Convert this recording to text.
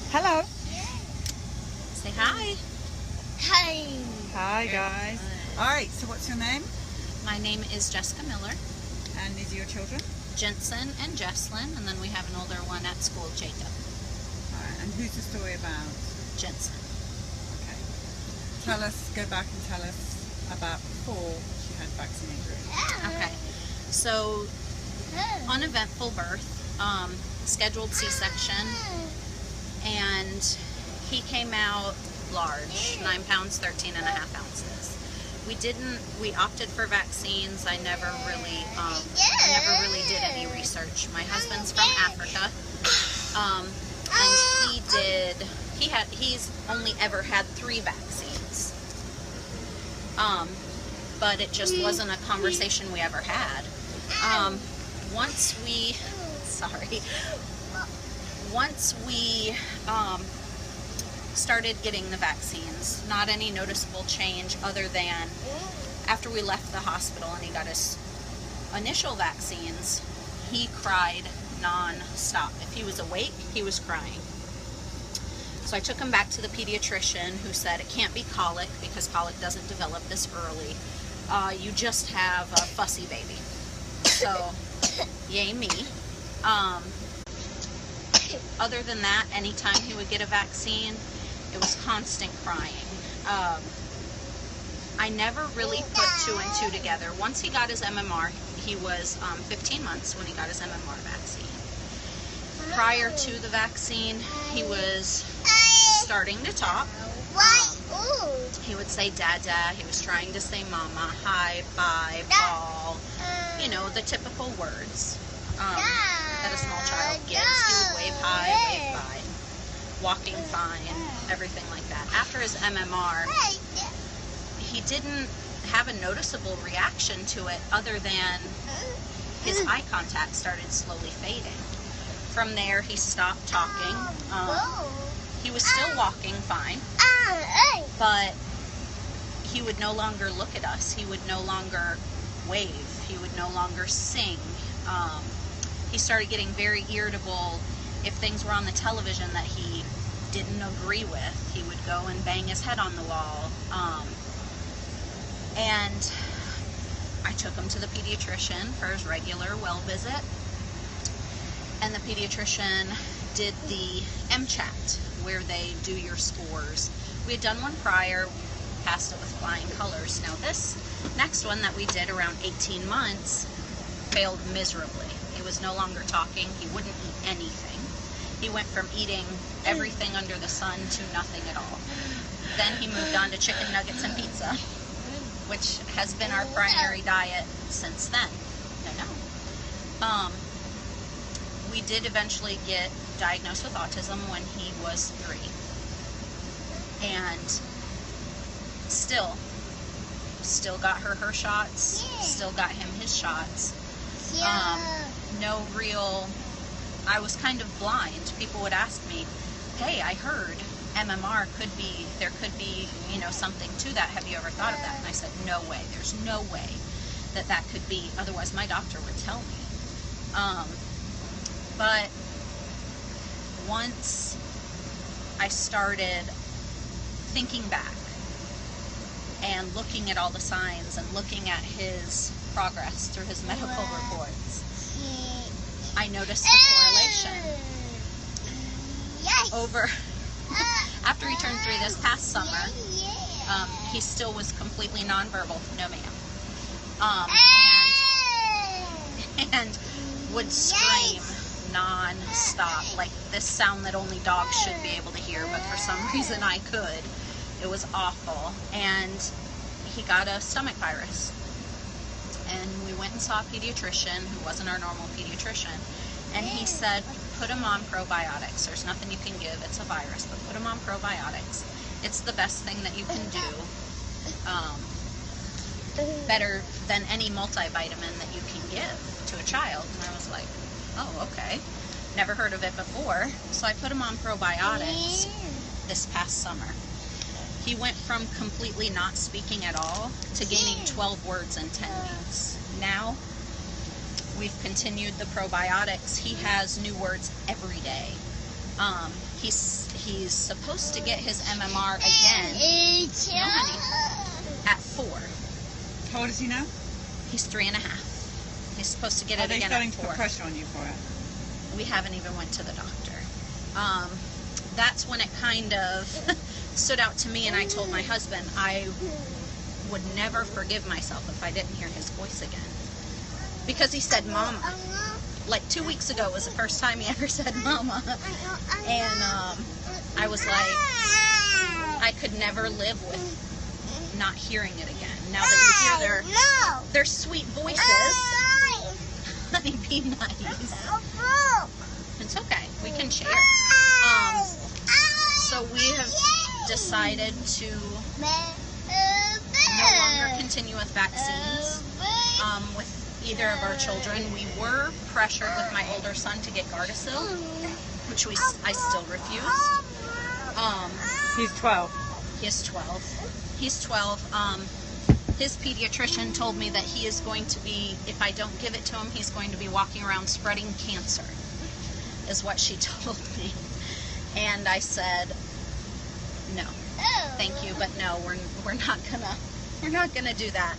Hello. Say hi. Hi. Hi, guys. All right, so what's your name? My name is Jessica Miller, And these are your children? Jensen and Jesslyn, and then we have an older one at school, Jacob. All right, and who's the story about? Jensen. Okay. Go back and tell us about before she had vaccine injury. Okay. So, uneventful birth, scheduled C-section, and he came out large, 9 pounds, 13 and a half ounces. We opted for vaccines. I never really did any research. My husband's from Africa, and he's only ever had 3 vaccines. But it just wasn't a conversation we ever had. Once we started getting the vaccines, not any noticeable change other than after we left the hospital and he got his initial vaccines, he cried non-stop. If he was awake, he was crying. So I took him back to the pediatrician, who said it can't be colic because colic doesn't develop this early. You just have a fussy baby. So, yay me. Other than that, anytime he would get a vaccine, it was constant crying. I never really put 2 and 2 together. Once he got his MMR, he was 15 months when he got his MMR vaccine. Prior to the vaccine, he was starting to talk. He would say dada, he was trying to say mama, hi, bye, ball, you know, the typical words that a small child gives. He would wave hi, wave bye, walking fine, everything like that. After his MMR, he didn't have a noticeable reaction to it other than his eye contact started slowly fading. From there, he stopped talking. He was still walking fine, but he would no longer look at us. He would no longer wave. He would no longer sing. He started getting very irritable if things were on the television that he didn't agree with. He would go and bang his head on the wall. And I took him to the pediatrician for his regular well visit. And the pediatrician did the MCHAT, where they do your scores. We had done one prior, passed it with flying colors. Now this next one that we did around 18 months failed miserably. He was no longer talking. He wouldn't eat anything. He went from eating everything under the sun to nothing at all. Then he moved on to chicken nuggets and pizza, which has been our primary diet since then. I know. We did eventually get diagnosed with autism when he was 3. And still got her shots, still got him his shots. I was kind of blind. People would ask me, hey, I heard MMR there could be, something to that. Have you ever thought of that? And I said, no way. There's no way that could be. Otherwise, my doctor would tell me. But once I started thinking back and looking at all the signs and looking at his progress through his medical reports, I noticed the correlation. After he turned 3 this past summer, he still was completely nonverbal, no ma'am, and would scream non-stop, like this sound that only dogs should be able to hear, but for some reason I could. It was awful. And he got a stomach virus. And we went and saw a pediatrician who wasn't our normal pediatrician. And he said, put him on probiotics. There's nothing you can give. It's a virus, but put him on probiotics. It's the best thing that you can do. Better than any multivitamin that you can give to a child. And I was like, oh, okay. Never heard of it before. So I put him on probiotics this past summer. He went from completely not speaking at all to gaining 12 words in 10 weeks. Now, we've continued the probiotics. He has new words every day. He's supposed to get his MMR again. No, honey. At 4. How old is he now? He's 3.5. He's supposed to get it again at 4. Are they starting to put pressure on you for it? We haven't even went to the doctor. That's when it kind of stood out to me, and I told my husband I would never forgive myself if I didn't hear his voice again. Because he said mama. Like 2 weeks ago was the first time he ever said mama. And I was like, I could never live with not hearing it again. Now that you hear their sweet voices, honey, be nice. It's okay. We can share. So we have decided to no longer continue with vaccines with either of our children. We were pressured with my older son to get Gardasil, which I still refuse. He's 12. He's 12. He's 12. His pediatrician told me that he is going to be, if I don't give it to him, he's going to be walking around spreading cancer, is what she told me. And I said, no, thank you, but no, we're not gonna do that.